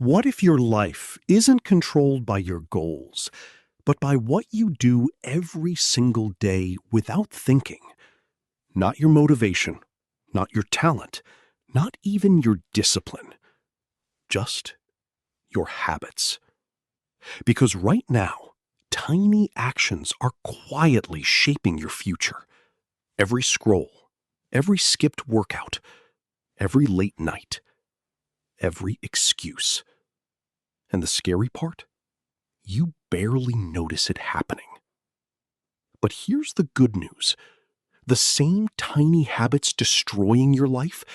What if your life isn't controlled by your goals, but by what you do every single day without thinking? Not your motivation, not your talent, not even your discipline, just your habits. Because right now, tiny actions are quietly shaping your future. Every scroll, every skipped workout, every late night, every excuse. And the scary part? You barely notice it happening. But here's the good news. The same tiny habits destroying your life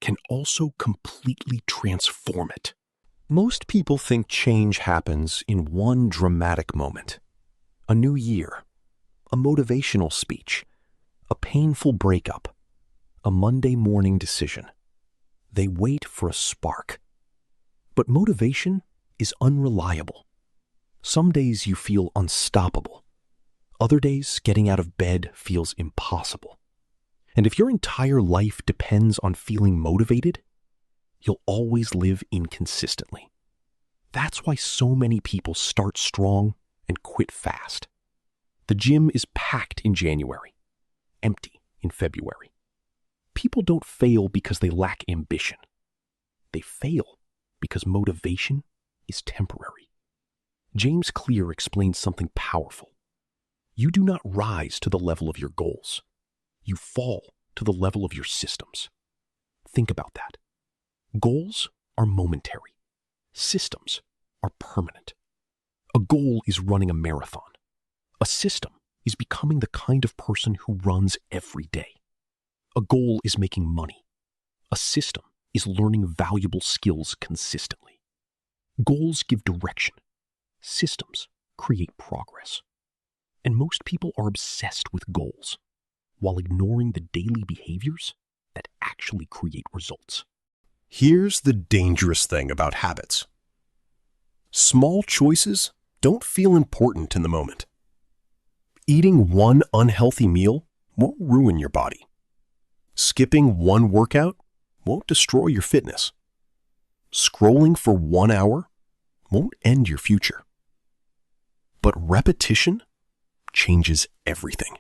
can also completely transform it. Most people think change happens in one dramatic moment. A new year, a motivational speech, a painful breakup, a Monday morning decision. They wait for a spark. But motivation is unreliable. Some days you feel unstoppable. Other days, getting out of bed feels impossible. And if your entire life depends on feeling motivated, you'll always live inconsistently. That's why so many people start strong and quit fast. The gym is packed in January, empty in February. People don't fail because they lack ambition. They fail because motivation is temporary. James Clear explains something powerful. You do not rise to the level of your goals. You fall to the level of your systems. Think about that. Goals are momentary. Systems are permanent. A goal is running a marathon. A system is becoming the kind of person who runs every day. A goal is making money. A system is learning valuable skills consistently. Goals give direction. Systems create progress. And most people are obsessed with goals, while ignoring the daily behaviors that actually create results. Here's the dangerous thing about habits. Small choices don't feel important in the moment. Eating one unhealthy meal won't ruin your body. Skipping one workout won't destroy your fitness. Scrolling for 1 hour won't end your future. But repetition changes everything.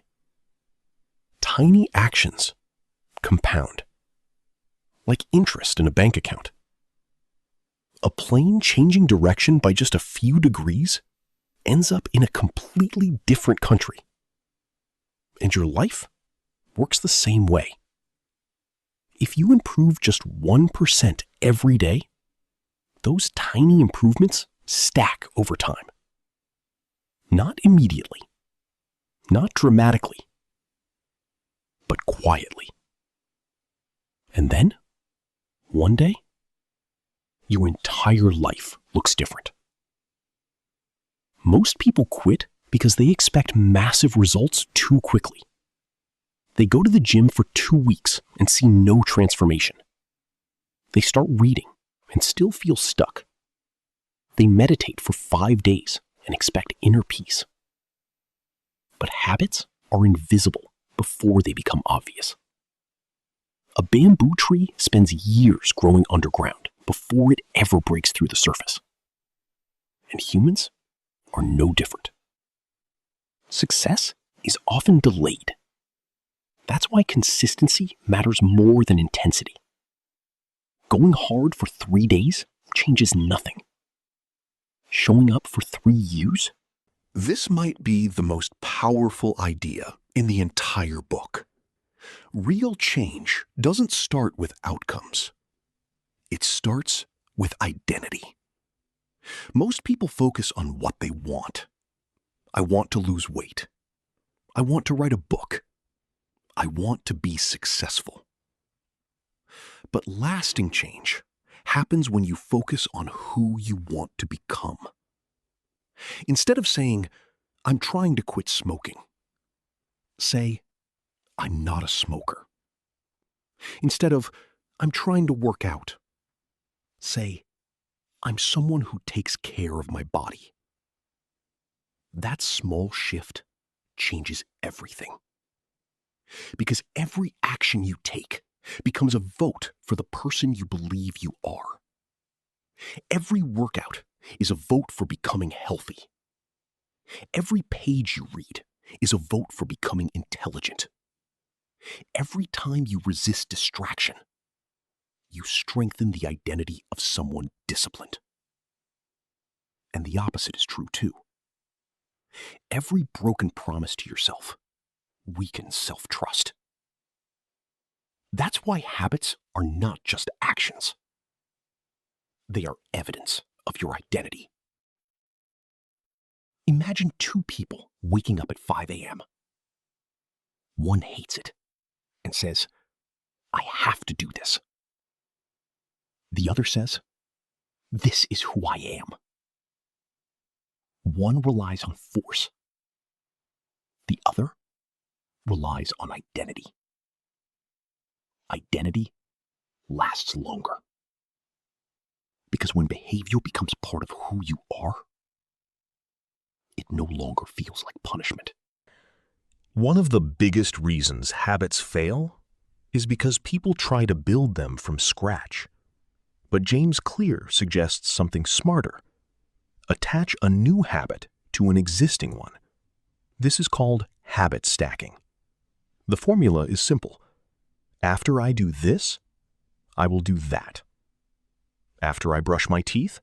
Tiny actions compound, like interest in a bank account. A plane changing direction by just a few degrees ends up in a completely different country. And your life works the same way. If you improve just 1% every day, those tiny improvements stack over time. Not immediately, not dramatically, but quietly. And then, one day, your entire life looks different. Most people quit because they expect massive results too quickly. They go to the gym for 2 weeks and see no transformation. They start reading and still feel stuck. They meditate for 5 days and expect inner peace. But habits are invisible before they become obvious. A bamboo tree spends years growing underground before it ever breaks through the surface. And humans are no different. Success is often delayed. That's why consistency matters more than intensity. Going hard for 3 days changes nothing. Showing up for 3 years? This might be the most powerful idea in the entire book. Real change doesn't start with outcomes. It starts with identity. Most people focus on what they want. I want to lose weight. I want to write a book. I want to be successful. But lasting change happens when you focus on who you want to become. Instead of saying, I'm trying to quit smoking, say, I'm not a smoker. Instead of, I'm trying to work out, say, I'm someone who takes care of my body. That small shift changes everything. Because every action you take becomes a vote for the person you believe you are. Every workout is a vote for becoming healthy. Every page you read is a vote for becoming intelligent. Every time you resist distraction, you strengthen the identity of someone disciplined. And the opposite is true too. Every broken promise to yourself weakens self-trust. That's why habits are not just actions. They are evidence of your identity. Imagine two people waking up at 5 a.m. One hates it and says, "I have to do this." The other says, "This is who I am." One relies on force. The other relies on identity. Identity lasts longer. Because when behavior becomes part of who you are, it no longer feels like punishment. One of the biggest reasons habits fail is because people try to build them from scratch. But James Clear suggests something smarter. Attach a new habit to an existing one. This is called habit stacking. The formula is simple. After I do this, I will do that. After I brush my teeth,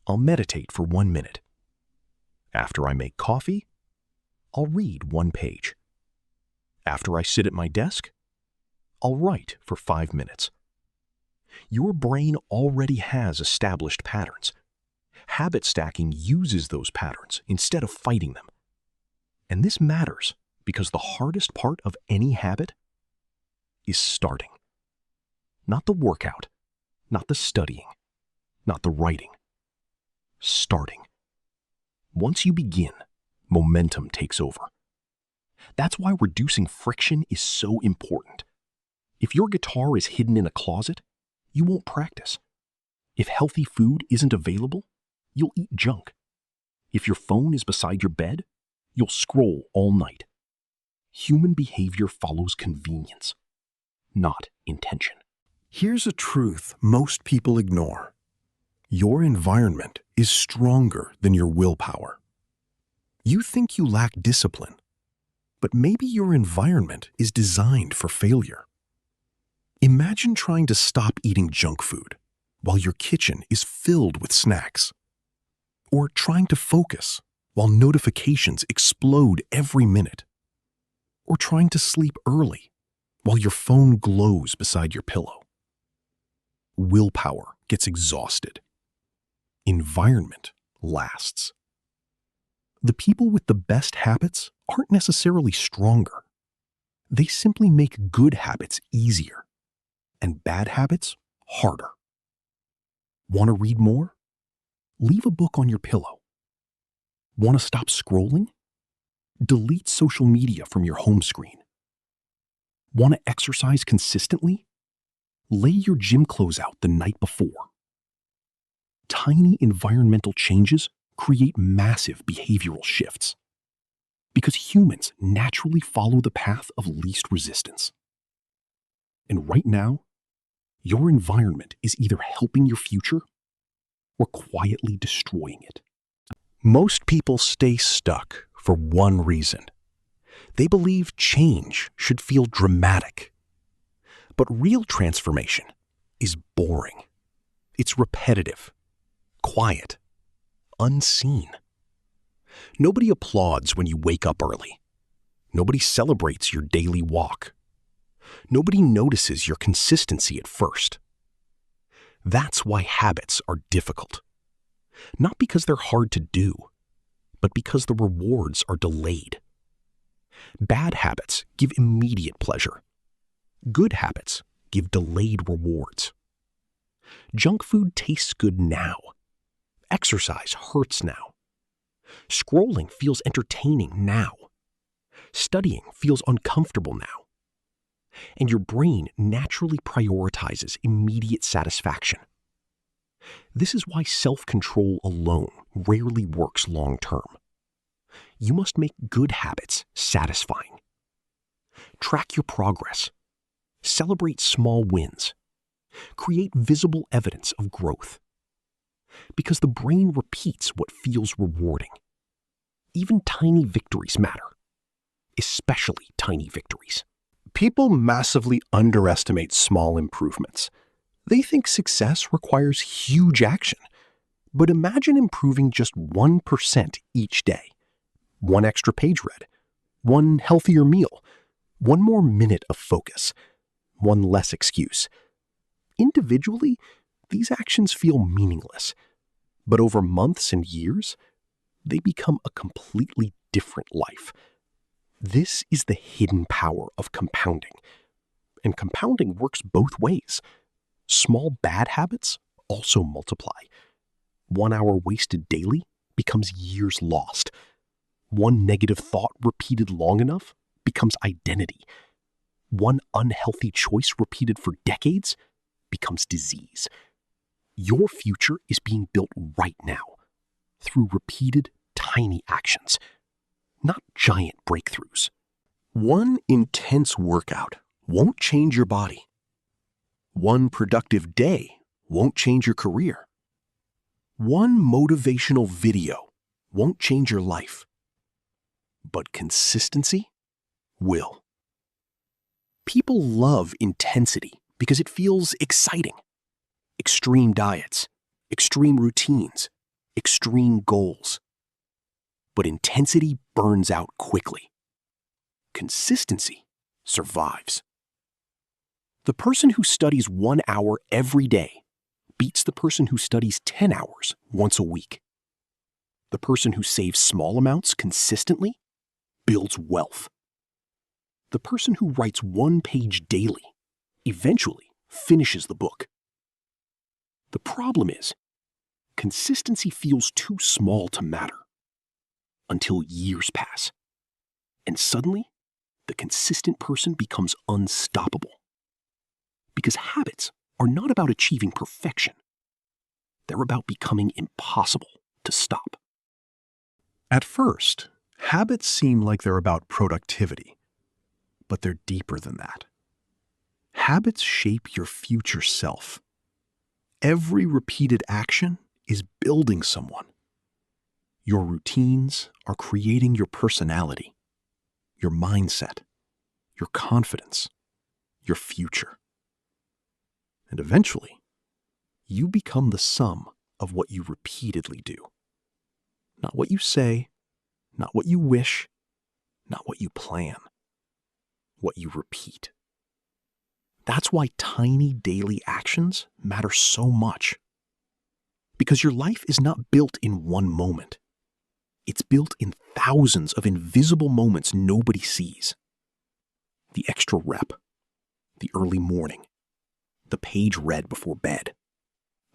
I'll meditate for 1 minute. After I make coffee, I'll read 1 page. After I sit at my desk, I'll write for 5 minutes. Your brain already has established patterns. Habit stacking uses those patterns instead of fighting them. And this matters because the hardest part of any habit is starting. Not the workout, not the studying, not the writing. Starting. Once you begin, momentum takes over. That's why reducing friction is so important. If your guitar is hidden in a closet, you won't practice. If healthy food isn't available, you'll eat junk. If your phone is beside your bed, you'll scroll all night. Human behavior follows convenience, not intention. Here's a truth most people ignore. Your environment is stronger than your willpower. You think you lack discipline, but maybe your environment is designed for failure. Imagine trying to stop eating junk food while your kitchen is filled with snacks. Or trying to focus while notifications explode every minute. Or trying to sleep early while your phone glows beside your pillow. Willpower gets exhausted. Environment lasts. The people with the best habits aren't necessarily stronger. They simply make good habits easier and bad habits harder. Want to read more? Leave a book on your pillow. Want to stop scrolling? Delete social media from your home screen. Want to exercise consistently? Lay your gym clothes out the night before. Tiny environmental changes create massive behavioral shifts because humans naturally follow the path of least resistance. And right now, your environment is either helping your future or quietly destroying it. Most people stay stuck for one reason. They believe change should feel dramatic. But real transformation is boring. It's repetitive, quiet, unseen. Nobody applauds when you wake up early. Nobody celebrates your daily walk. Nobody notices your consistency at first. That's why habits are difficult. Not because they're hard to do, but because the rewards are delayed. Bad habits give immediate pleasure. Good habits give delayed rewards. Junk food tastes good now. Exercise hurts now. Scrolling feels entertaining now. Studying feels uncomfortable now. And your brain naturally prioritizes immediate satisfaction. This is why self-control alone rarely works long-term. You must make good habits satisfying. Track your progress. Celebrate small wins. Create visible evidence of growth. Because the brain repeats what feels rewarding. Even tiny victories matter, especially tiny victories. People massively underestimate small improvements. They think success requires huge action. But imagine improving just 1% each day. One extra page read, one healthier meal, one more minute of focus, one less excuse. Individually, these actions feel meaningless. But over months and years, they become a completely different life. This is the hidden power of compounding. And compounding works both ways. Small bad habits also multiply. 1 hour wasted daily becomes years lost. One negative thought repeated long enough becomes identity. One unhealthy choice repeated for decades becomes disease. Your future is being built right now through repeated tiny actions, not giant breakthroughs. One intense workout won't change your body. One productive day won't change your career. One motivational video won't change your life. But consistency will. People love intensity because it feels exciting. Extreme diets, extreme routines, extreme goals. But intensity burns out quickly. Consistency survives. The person who studies 1 hour every day beats the person who studies 10 hours once a week. The person who saves small amounts consistently builds wealth. The person who writes 1 page daily eventually finishes the book. The problem is, consistency feels too small to matter until years pass. And suddenly, the consistent person becomes unstoppable. Because habits are not about achieving perfection. They're about becoming impossible to stop. At first, habits seem like they're about productivity, but they're deeper than that. Habits shape your future self. Every repeated action is building someone. Your routines are creating your personality, your mindset, your confidence, your future. And eventually, you become the sum of what you repeatedly do. Not what you say, not what you wish, not what you plan, what you repeat. That's why tiny daily actions matter so much. Because your life is not built in one moment. It's built in thousands of invisible moments nobody sees. The extra rep, the early morning, the page read before bed,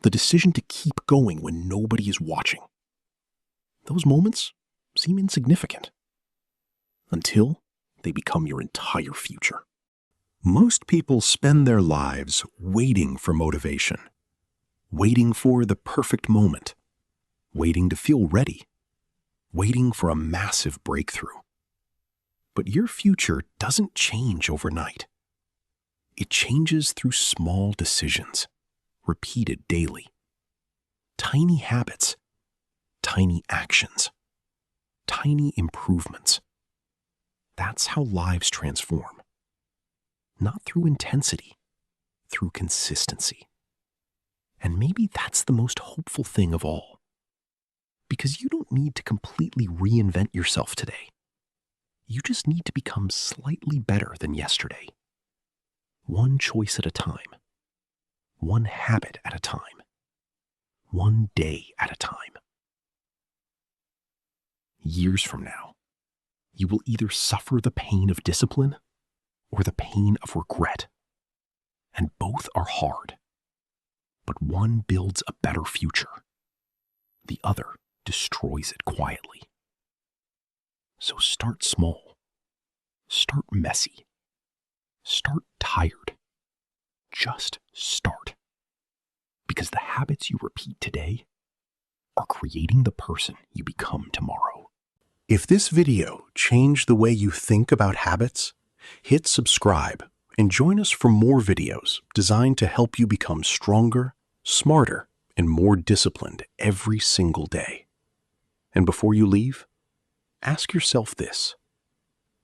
the decision to keep going when nobody is watching. Those moments seem insignificant until they become your entire future. Most people spend their lives waiting for motivation, waiting for the perfect moment, waiting to feel ready, waiting for a massive breakthrough. But your future doesn't change overnight. It changes through small decisions, repeated daily. Tiny habits, tiny actions, tiny improvements. That's how lives transform. Not through intensity, through consistency. And maybe that's the most hopeful thing of all. Because you don't need to completely reinvent yourself today. You just need to become slightly better than yesterday. One choice at a time. One habit at a time. One day at a time. Years from now, you will either suffer the pain of discipline or the pain of regret. And both are hard. But one builds a better future. The other destroys it quietly. So start small. Start messy. Start tired. Just start. Because the habits you repeat today are creating the person you become tomorrow. If this video changed the way you think about habits, hit subscribe and join us for more videos designed to help you become stronger, smarter, and and more disciplined every single day. And before you leave, ask yourself this: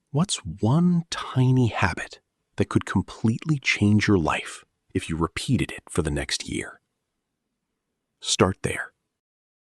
what's one tiny habit that could completely change your life if you repeated it for the next year? Start there.